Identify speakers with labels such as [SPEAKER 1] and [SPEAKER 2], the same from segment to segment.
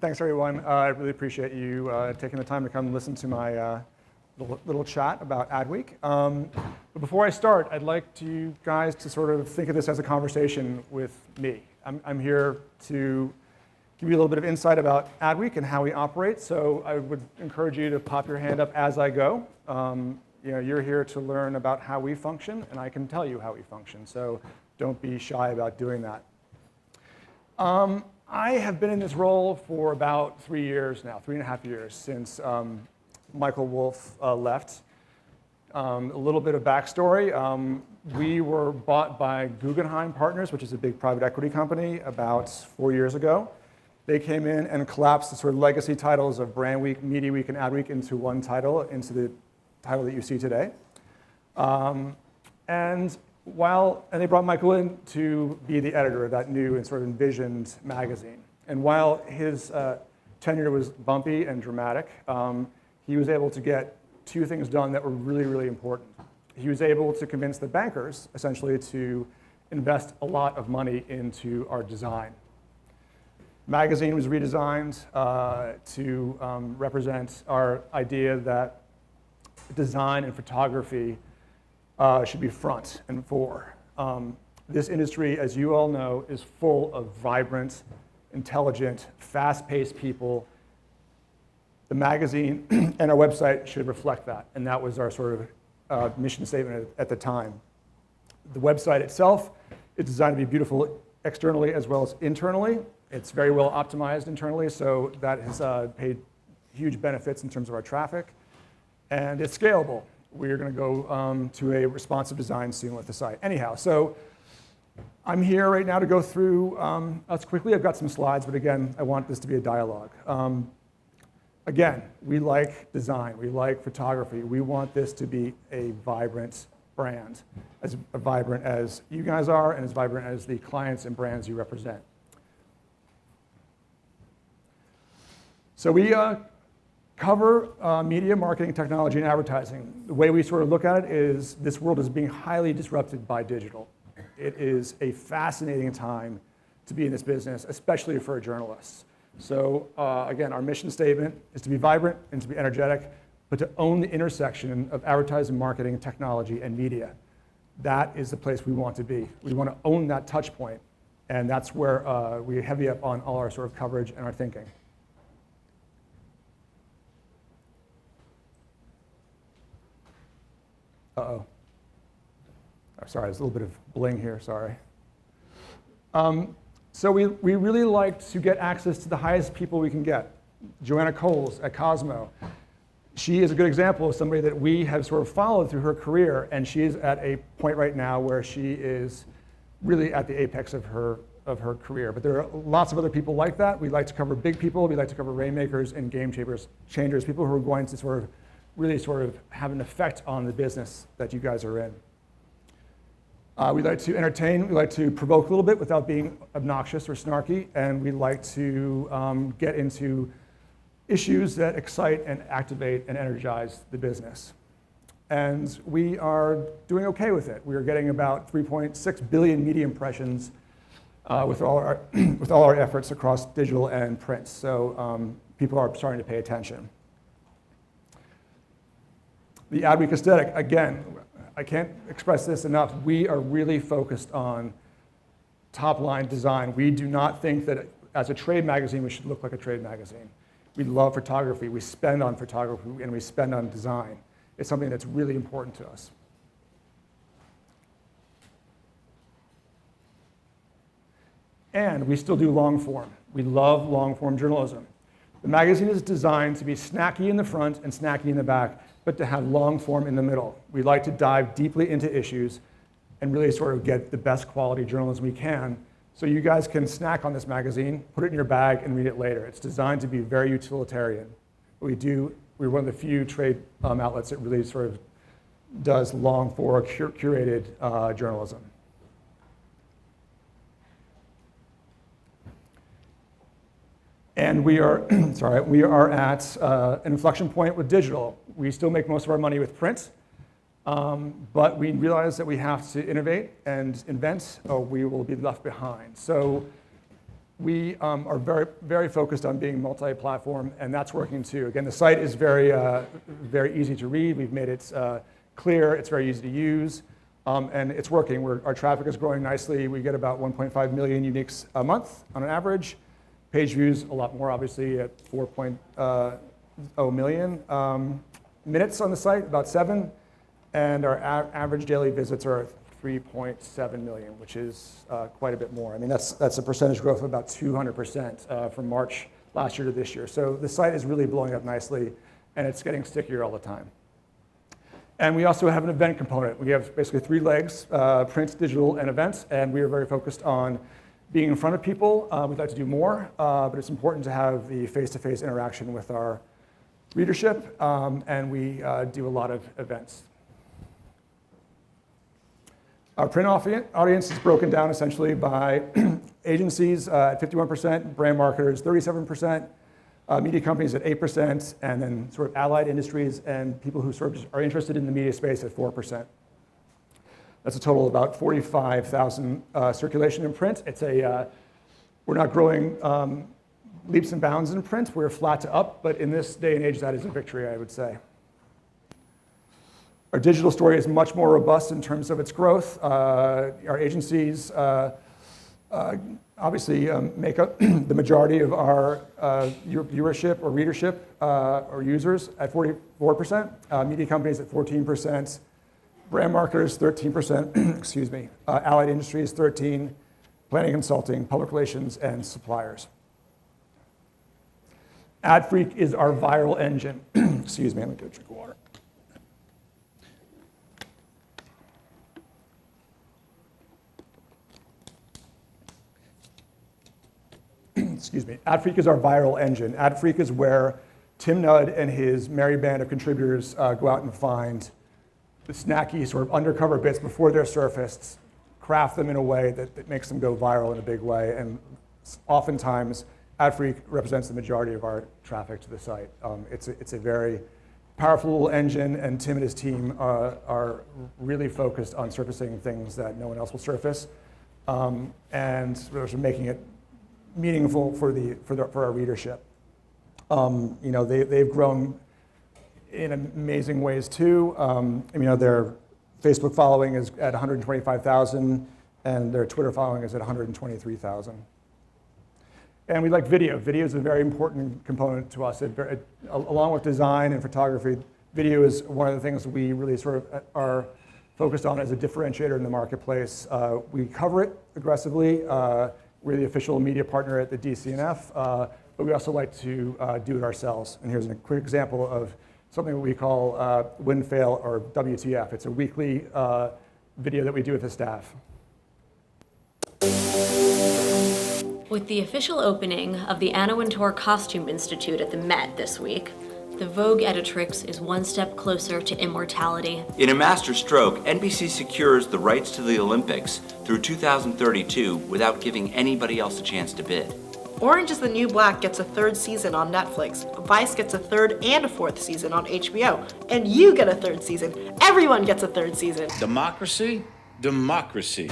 [SPEAKER 1] Thanks, everyone. I really appreciate you taking the time to come listen to my little chat about Adweek. But before I start, I'd like you guys to sort of think of this as a conversation with me. I'm here to give you a little bit of insight about Adweek and how we operate. So I would encourage you to pop your hand up as I go. You're here to learn about how we function, and I can tell you how we function. So don't be shy about doing that. I have been in this role for about 3 years now, 3.5 years, since Michael Wolff left. A little bit of backstory. We were bought by Guggenheim Partners, which is a big private equity company, about 4 years ago. They came in and collapsed the sort of legacy titles of Brand Week, Media Week, and Adweek into one title, into the title that you see today. And they brought Michael in to be the editor of that new and sort of envisioned magazine. And while his tenure was bumpy and dramatic, he was able to get two things done that were really, really important. He was able to convince the bankers, essentially, to invest a lot of money into our design. Magazine was redesigned to represent our idea that design and photography should be front and fore. This industry, as you all know, is full of vibrant, intelligent, fast-paced people. The magazine and our website should reflect that, and that was our sort of mission statement at the time. The website itself is designed to be beautiful externally as well as internally. It's very well optimized internally, so that has paid huge benefits in terms of our traffic, and it's scalable. We're going to go to a responsive design soon with the site. Anyhow, so I'm here right now to go through us quickly. I've got some slides, but again, I want this to be a dialogue. Again, we like design. We like photography. We want this to be a vibrant brand, as vibrant as you guys are and as vibrant as the clients and brands you represent. So we cover media, marketing, technology, and advertising. The way we sort of look at it is this world is being highly disrupted by digital. It is a fascinating time to be in this business, especially for journalists. So again, our mission statement is to be vibrant and to be energetic, but to own the intersection of advertising, marketing, technology, and media. That is the place we want to be. We want to own that touch point, and that's where we heavy up on all our sort of coverage and our thinking. Uh-oh. Sorry, there's a little bit of bling here, sorry. So we really like to get access to the highest people we can get. Joanna Coles at Cosmo. She is a good example of somebody that we have sort of followed through her career, and she is at a point right now where she is really at the apex of her career. But there are lots of other people like that. We like to cover big people. We like to cover rainmakers and game changers, people who are going to really have an effect on the business that you guys are in. We like to entertain, we like to provoke a little bit without being obnoxious or snarky, and we like to get into issues that excite and activate and energize the business. And we are doing okay with it. We are getting about 3.6 billion media impressions with all our efforts across digital and print. So people are starting to pay attention. The Adweek aesthetic, again, I can't express this enough. We are really focused on top-line design. We do not think that as a trade magazine, we should look like a trade magazine. We love photography. We spend on photography, and we spend on design. It's something that's really important to us. And we still do long form. We love long form journalism. The magazine is designed to be snacky in the front and snacky in the back, but to have long form in the middle. We like to dive deeply into issues and really sort of get the best quality journalism we can, so you guys can snack on this magazine, put it in your bag, and read it later. It's designed to be very utilitarian. We're one of the few trade outlets that really sort of does long form curated journalism. And we are, we are at an inflection point with digital. We still make most of our money with print, but we realize that we have to innovate and invent, or we will be left behind. So we are very, very focused on being multi-platform, and that's working too. Again, the site is very, very easy to read. We've made it clear. It's very easy to use, and it's working. Our traffic is growing nicely. We get about 1.5 million uniques a month on an average. Page views a lot more, obviously, at 4.0 million. Minutes on the site, about 7, and our average daily visits are 3.7 million, which is quite a bit more. I mean, that's a percentage growth of about 200% from March last year to this year. So the site is really blowing up nicely, and it's getting stickier all the time. And we also have an event component. We have basically 3 legs, print, digital, and events, and we are very focused on being in front of people. We'd like to do more, but it's important to have the face-to-face interaction with our readership, and we do a lot of events. Our print audience is broken down essentially by agencies at 51%, brand marketers 37%, media companies at 8%, and then sort of allied industries and people who sort of are interested in the media space at 4%. That's a total of about 45,000 circulation in print. We're not growing leaps and bounds in print. We're flat to up, but in this day and age, that is a victory, I would say. Our digital story is much more robust in terms of its growth. Our agencies obviously make up the majority of our viewership or readership or users at 44%, media companies at 14%, brand marketers 13%, excuse me, allied industries 13%, planning consulting, public relations, and suppliers. Adweek is our viral engine. Excuse me, let me go drink water. Excuse me. Adweek is our viral engine. Adweek is where Tim Nudd and his merry band of contributors go out and find the snacky sort of undercover bits before they're surfaced, craft them in a way that makes them go viral in a big way, and oftentimes Adweek represents the majority of our traffic to the site. It's a very powerful little engine, and Tim and his team are really focused on surfacing things that no one else will surface, and sort of making it meaningful for our readership. They've grown in amazing ways too. Their Facebook following is at 125,000, and their Twitter following is at 123,000. And we like video. Video is a very important component to us. Along with design and photography, video is one of the things we really sort of are focused on as a differentiator in the marketplace. We cover it aggressively. We're the official media partner at the DCNF, but we also like to do it ourselves. And here's a quick example of something we call Win, Fail, or WTF. It's a weekly video that we do with the staff.
[SPEAKER 2] With the official opening of the Anna Wintour Costume Institute at the Met this week, the Vogue editrix is one step closer to immortality.
[SPEAKER 3] In a master stroke, NBC secures the rights to the Olympics through 2032 without giving anybody else a chance to bid.
[SPEAKER 4] Orange is the New Black gets a 3rd season on Netflix. Vice gets a 3rd and a 4th season on HBO. And you get a 3rd season. Everyone gets a 3rd season.
[SPEAKER 5] Democracy? Democracy.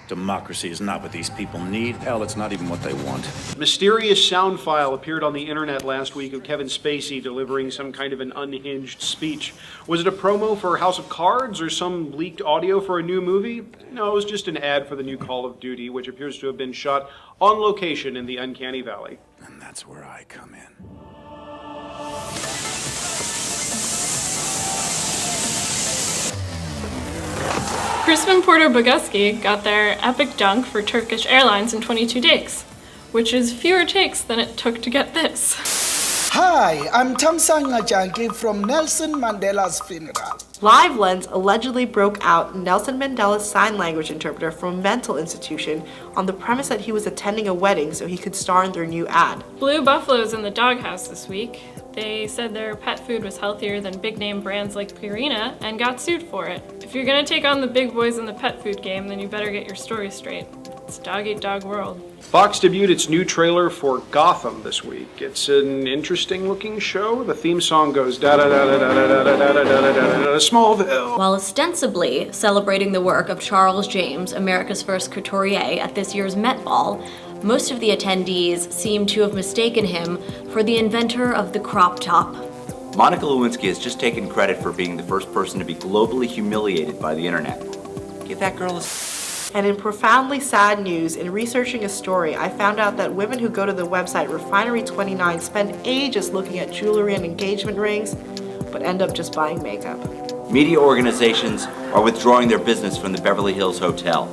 [SPEAKER 5] Democracy is not what these people need. Hell, it's not even what they want.
[SPEAKER 6] Mysterious sound file appeared on the internet last week of Kevin Spacey delivering some kind of an unhinged speech. Was it a promo for House of Cards or some leaked audio for a new movie? No, it was just an ad for the new Call of Duty, which appears to have been shot on location in the Uncanny Valley.
[SPEAKER 5] And that's where I come in.
[SPEAKER 7] Crispin Porter Boguski got their epic dunk for Turkish Airlines in 22 takes, which is fewer takes than it took to get this.
[SPEAKER 8] Hi, I'm Tamsang Najanki from Nelson Mandela's funeral.
[SPEAKER 4] Live Lens allegedly broke out Nelson Mandela's sign language interpreter from a mental institution on the premise that he was attending a wedding so he could star in their new ad.
[SPEAKER 7] Blue Buffalo's in the doghouse this week. They said their pet food was healthier than big-name brands like Purina and got sued for it. If you're gonna take on the big boys in the pet food game, then you better get your story straight. It's dog-eat-dog world.
[SPEAKER 6] Fox debuted its new trailer for Gotham this week. It's an interesting looking show. The theme song goes da da da da da da da da da da da da Smallville.
[SPEAKER 2] While ostensibly celebrating the work of Charles James, America's first couturier, at this year's Met Ball, most of the attendees seem to have mistaken him for the inventor of the crop top.
[SPEAKER 3] Monica Lewinsky has just taken credit for being the first person to be globally humiliated by the internet. Give that girl a...
[SPEAKER 4] And in profoundly sad news, in researching a story, I found out that women who go to the website Refinery29 spend ages looking at jewelry and engagement rings, but end up just buying makeup.
[SPEAKER 3] Media organizations are withdrawing their business from the Beverly Hills Hotel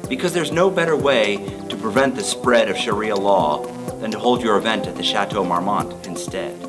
[SPEAKER 3] because there's no better way to prevent the spread of Sharia law than to hold your event at the Chateau Marmont instead.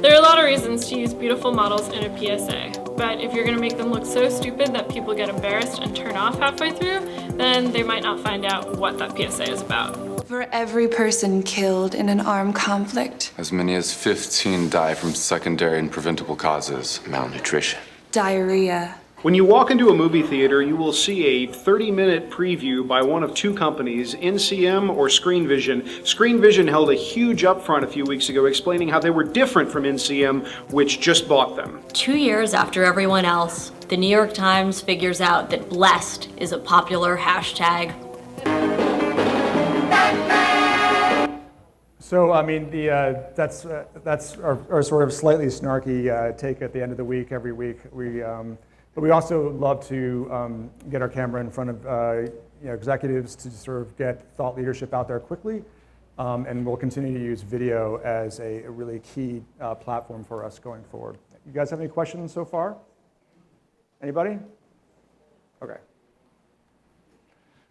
[SPEAKER 7] There are a lot of reasons to use beautiful models in a PSA, but if you're going to make them look so stupid that people get embarrassed and turn off halfway through, then they might not find out what that PSA is about.
[SPEAKER 9] For every person killed in an armed conflict,
[SPEAKER 10] as many as 15 die from secondary and preventable causes. Malnutrition,
[SPEAKER 9] diarrhea.
[SPEAKER 6] When you walk into a movie theater, you will see a 30-minute preview by one of two companies, NCM or Screen Vision. Screen Vision held a huge upfront a few weeks ago explaining how they were different from NCM, which just bought them. 2
[SPEAKER 2] years after everyone else, the New York Times figures out that blessed is a popular hashtag.
[SPEAKER 1] So, I mean, that's our sort of slightly snarky take at the end of the week, every week. But we also love to get our camera in front of executives to sort of get thought leadership out there quickly. And we'll continue to use video as a really key platform for us going forward. You guys have any questions so far? Anybody? Okay.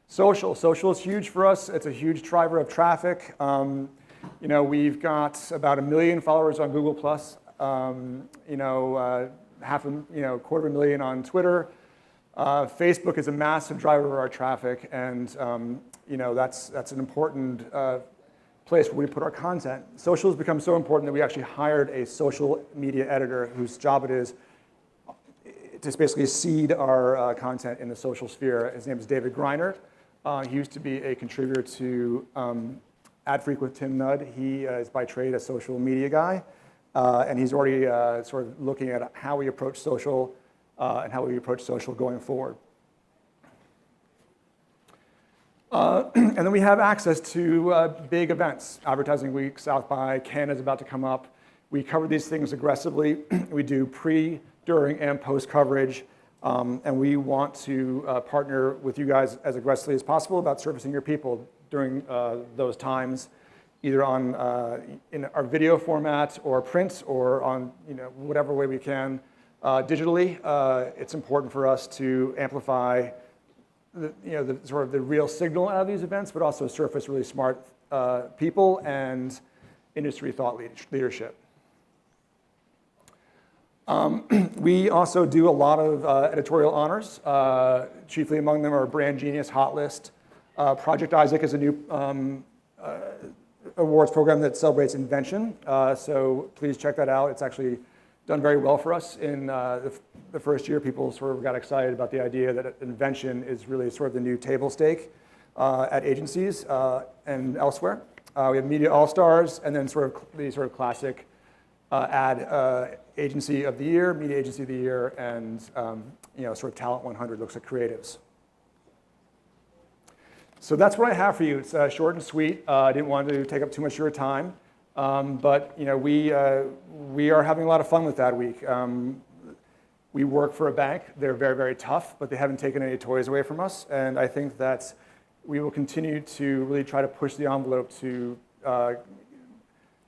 [SPEAKER 1] Social is huge for us. It's a huge driver of traffic. We've got about 1 million followers on Google+. Quarter of a million on Twitter. Facebook is a massive driver of our traffic, and that's an important place where we put our content. Social has become so important that we actually hired a social media editor whose job it is to basically seed our content in the social sphere. His name is David Greiner. He used to be a contributor to Adweek with Tim Nudd. He is by trade a social media guy. And he's already sort of looking at how we approach social and how we approach social going forward. And then we have access to big events. Advertising Week, South by, Canada's about to come up. We cover these things aggressively. We do pre, during, and post coverage. And we want to partner with you guys as aggressively as possible about servicing your people during those times, either on in our video format or print or on whatever way we can digitally. It's important for us to amplify the sort of the real signal out of these events, but also surface really smart people and industry thought leadership. We also do a lot of editorial honors. Chiefly among them are Brand Genius Hot List. Project Isaac is a new awards program that celebrates invention. So please check that out. It's actually done very well for us in the first year. People sort of got excited about the idea that invention is really sort of the new table stake at agencies and elsewhere. We have Media All-Stars, and then the classic ad agency of the year, media agency of the year, and sort of Talent 100 looks at creatives. So that's what I have for you. It's short and sweet. I didn't want to take up too much of your time, but we are having a lot of fun with Adweek. We work for a bank. They're very, very tough, but they haven't taken any toys away from us. And I think that we will continue to really try to push the envelope to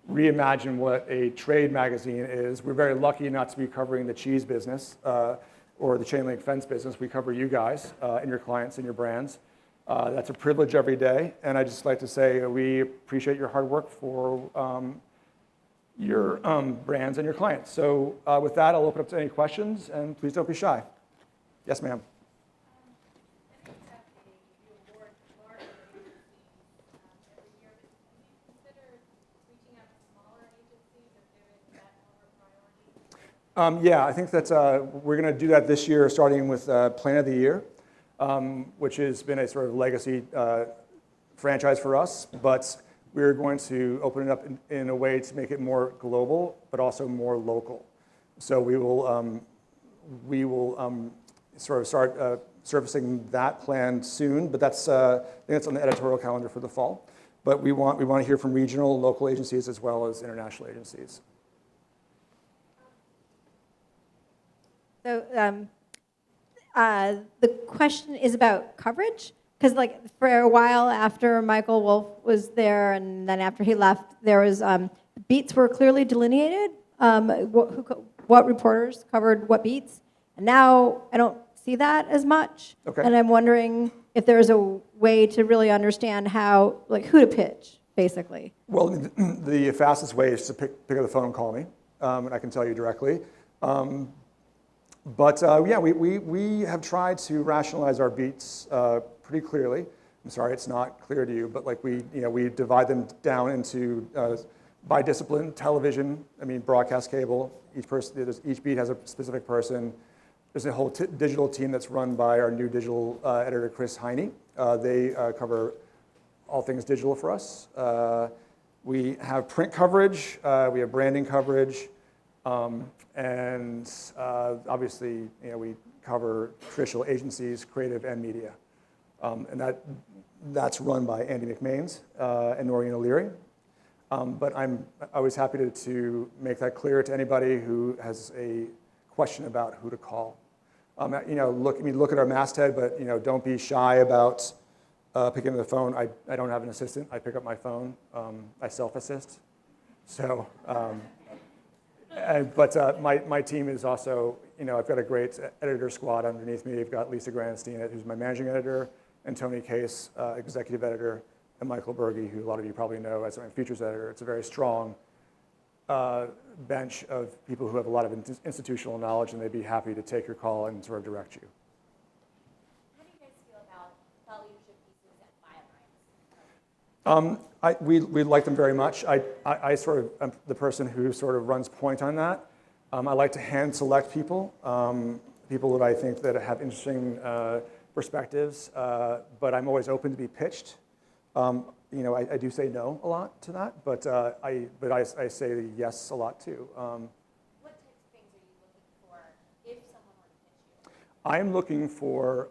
[SPEAKER 1] reimagine what a trade magazine is. We're very lucky not to be covering the cheese business or the chain link fence business. We cover you guys and your clients and your brands. That's a privilege every day, and I'd just like to say we appreciate your hard work for your brands and your clients. So with that, I'll open up to any questions, and please don't be shy. Yes, ma'am. Yeah, I think that's we're going to do that this year, starting with Plan of the Year, which has been a sort of legacy franchise for us, but we're going to open it up in a way to make it more global, but also more local. So we will sort of start surfacing that plan soon, but that's I think that's on the editorial calendar for the fall. But we want to hear from regional, local agencies as well as international agencies.
[SPEAKER 11] So the question is about coverage, because like for a while after Michael Wolff was there, and then after he left, there was beats were clearly delineated. What reporters covered what beats, and now I don't see that as much.
[SPEAKER 1] Okay.
[SPEAKER 11] And I'm wondering if there's a way to really understand how, like, who to pitch, basically.
[SPEAKER 1] Well, the fastest way is to pick up the phone and call me, and I can tell you directly. But yeah, we have tried to rationalize our beats pretty clearly. I'm sorry, it's not clear to you, but like we divide them down into by discipline: television, broadcast cable. Each beat has a specific person. There's a whole digital team that's run by our new digital editor, Chris Heine. They cover all things digital for us. We have print coverage. We have branding coverage. And obviously, we cover traditional agencies, creative and media. And that's run by Andy McMains and Noreen O'Leary. But I'm always happy to make that clear to anybody who has a question about who to call. Look at our masthead, but don't be shy about picking up the phone. I don't have an assistant. I pick up my phone. I self-assist. So, but my team is also, I've got a great editor squad underneath me. I've got Lisa Granstein, who's my managing editor, and Tony Case, executive editor, and Michael Berge, who a lot of you probably know as my features editor. It's a very strong bench of people who have a lot of institutional knowledge, and they'd be happy to take your call and sort of direct you.
[SPEAKER 2] How do you guys feel about thought leadership pieces and bylines?
[SPEAKER 1] We like them very much. I sort of am the person who sort of runs point on that. I like to hand select people, people that I think that have interesting perspectives, but I'm always open to be pitched. I do say no a lot to that, but I say yes a lot too.
[SPEAKER 2] What types of things are you looking for if someone were to pitch you?
[SPEAKER 1] I am looking for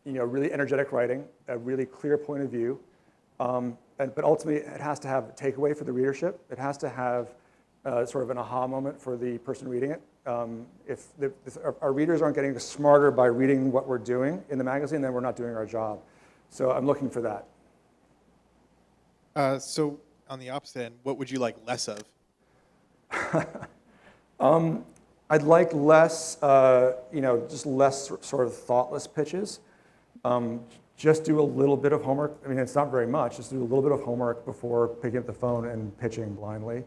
[SPEAKER 1] really energetic writing, a really clear point of view, but ultimately it has to have a takeaway for the readership. It has to have sort of an aha moment for the person reading it. If our readers aren't getting smarter by reading what we're doing in the magazine, then we're not doing our job. So I'm looking for that.
[SPEAKER 12] So on the opposite end, what would you like less of?
[SPEAKER 1] I'd like less, just less sort of thoughtless pitches. Just do a little bit of homework. It's not very much. Just do a little bit of homework before picking up the phone and pitching blindly.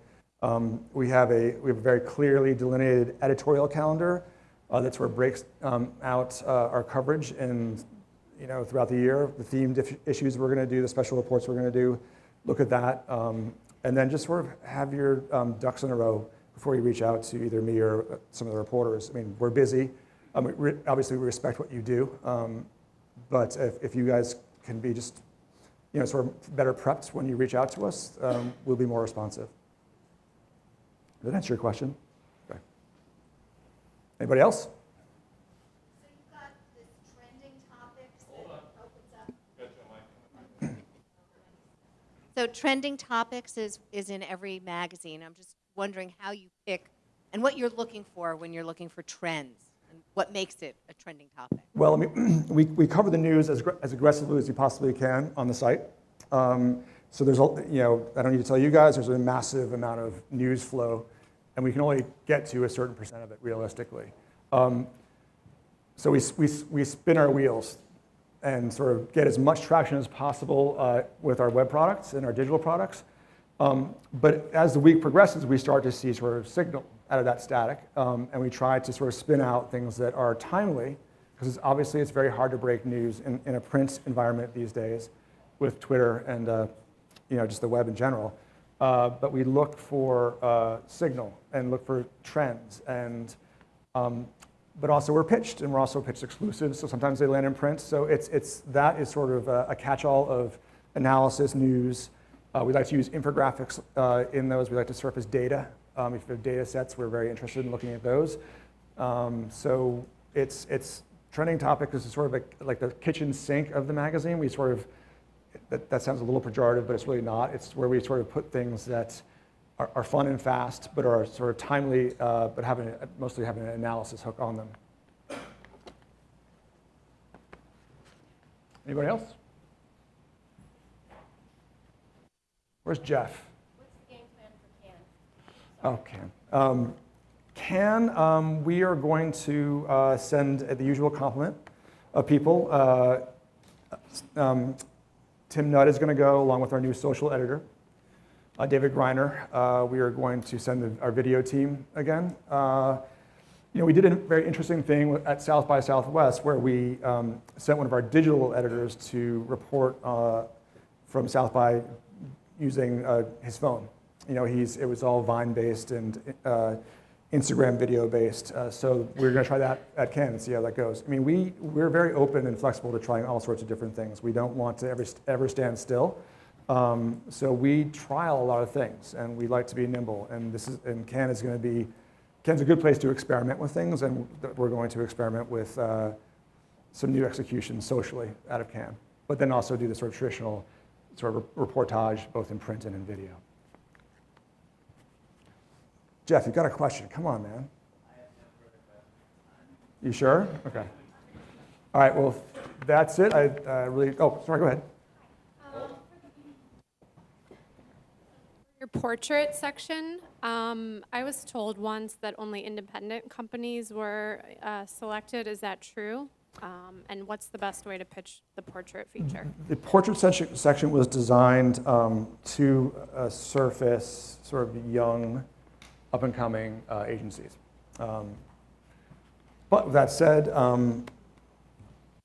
[SPEAKER 1] We have a very clearly delineated editorial calendar that sort of breaks out our coverage and throughout the year, the themed issues we're going to do, the special reports we're going to do. Look at that, and then just sort of have your ducks in a row before you reach out to either me or some of the reporters. We're busy. Obviously, we respect what you do, but if you guys can be just, sort of better prepped when you reach out to us, we'll be more responsive. Did that answer your question? Okay. Anybody else?
[SPEAKER 13] So trending topics is in every magazine. I'm just wondering how you pick and what you're looking for when you're looking for trends and what makes it a trending topic.
[SPEAKER 1] Well, we cover the news as aggressively as you possibly can on the site. So there's, I don't need to tell you guys, there's a massive amount of news flow, and we can only get to a certain percent of it realistically. So we spin our wheels and sort of get as much traction as possible with our web products and our digital products. But as the week progresses, we start to see sort of signal out of that static, and we try to sort of spin out things that are timely, because obviously it's very hard to break news in a print environment these days with Twitter and just the web in general. But we look for signal and look for trends, and but also we're pitched, and we're also pitched exclusives, so sometimes they land in print. So that is sort of a catch-all of analysis, news. We like to use infographics in those. We like to surface data. If you have data sets, we're very interested in looking at those. So it's trending topics is sort of like the kitchen sink of the magazine. We sort of, that sounds a little pejorative, but it's really not. It's where we sort of put things that are fun and fast, but are sort of timely, but mostly having an analysis hook on them. Anybody else? Where's Jeff?
[SPEAKER 2] What's the game plan for Cannes?
[SPEAKER 1] Oh, Cannes, we are going to send the usual complement of people. Tim Nutt is going to go along with our new social editor, David Greiner. We are going to send our video team again. We did a very interesting thing at South by Southwest where we sent one of our digital editors to report from South by using his phone. It was all Vine-based and Instagram video-based. So we're going to try that at Cannes and see how that goes. I mean, we're very open and flexible to trying all sorts of different things. We don't want to ever stand still. So we trial a lot of things, and we like to be nimble. And Cannes Cannes is a good place to experiment with things, and we're going to experiment with some new executions socially out of Cannes, but then also do the sort of traditional sort of reportage, both in print and in video. Jeff, you've got a question. Come on, man. You sure? Okay. All right, well, that's it. Oh, sorry, go ahead.
[SPEAKER 14] Your portrait section, I was told once that only independent companies were selected. Is that true? And what's the best way to pitch the portrait feature?
[SPEAKER 1] The portrait section was designed to surface sort of young, up-and-coming agencies. But with that said, and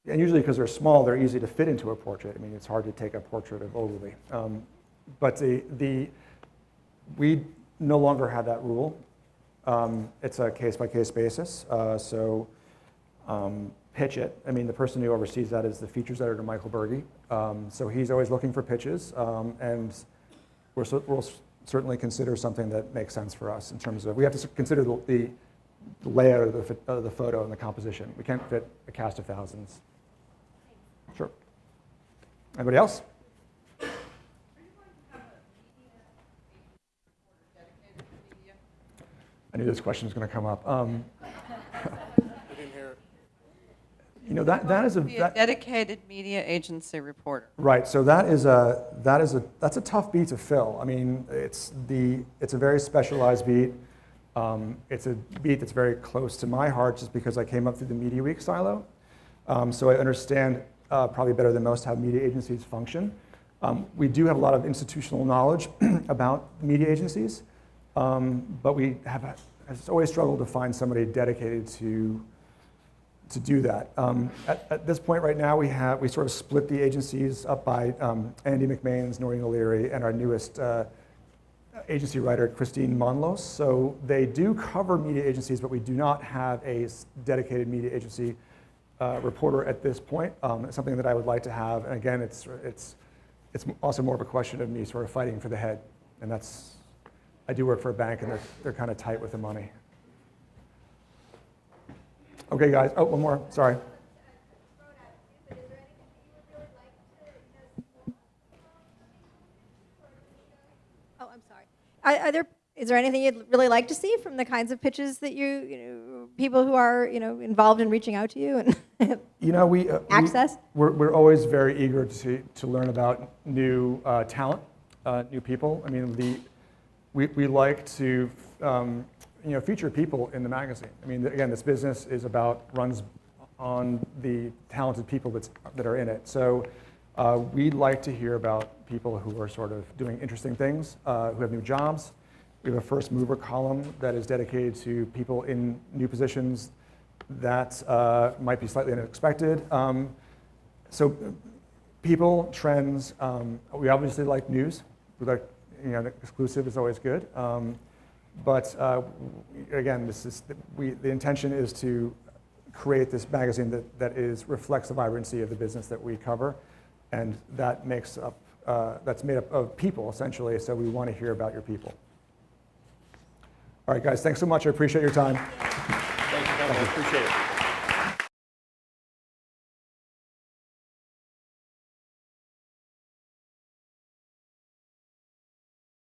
[SPEAKER 1] usually because they're small, they're easy to fit into a portrait. I mean, it's hard to take a portrait of Ogilvy. But we no longer have that rule. It's a case-by-case basis. So pitch it. I mean, the person who oversees that is the features editor, Michael Berge. So he's always looking for pitches, and we'll certainly consider something that makes sense for us in terms of, we have to consider the layout of the photo and the composition. We can't fit a cast of thousands. Sure. Anybody else? I knew this question was going to come up. That is a
[SPEAKER 15] dedicated media agency reporter.
[SPEAKER 1] Right. So that's a tough beat to fill. I mean, it's a very specialized beat. It's a beat that's very close to my heart, just because I came up through the Media Week silo. So I understand probably better than most how media agencies function. We do have a lot of institutional knowledge about media agencies. But we have always struggled to find somebody dedicated to do that. At this point right now, we sort of split the agencies up by Andy McMahon's, Noreen O'Leary, and our newest agency writer, Christine Monlos. So they do cover media agencies, but we do not have a dedicated media agency reporter at this point. It's something that I would like to have. And again, it's also more of a question of me sort of fighting for the head, and I do work for a bank, and they're kind of tight with the money. Okay, guys. Oh, one more. Sorry.
[SPEAKER 11] Oh, I'm sorry. Is there anything you'd really like to see from the kinds of pitches that people who are involved in reaching out to you and access?
[SPEAKER 1] We're always very eager to learn about new talent, new people. I mean, we like to feature people in the magazine. I mean, again, this business runs on the talented people that are in it. So we'd like to hear about people who are sort of doing interesting things, who have new jobs. We have a first mover column that is dedicated to people in new positions that might be slightly unexpected. So people, trends, we obviously like news. We like, exclusive is always good. But again, the intention is to create this magazine that reflects the vibrancy of the business that we cover, and that makes up that's made up of people, essentially, so we want to hear about your people. All right, guys, thanks so much. I appreciate your time.
[SPEAKER 6] Thank you. Appreciate it.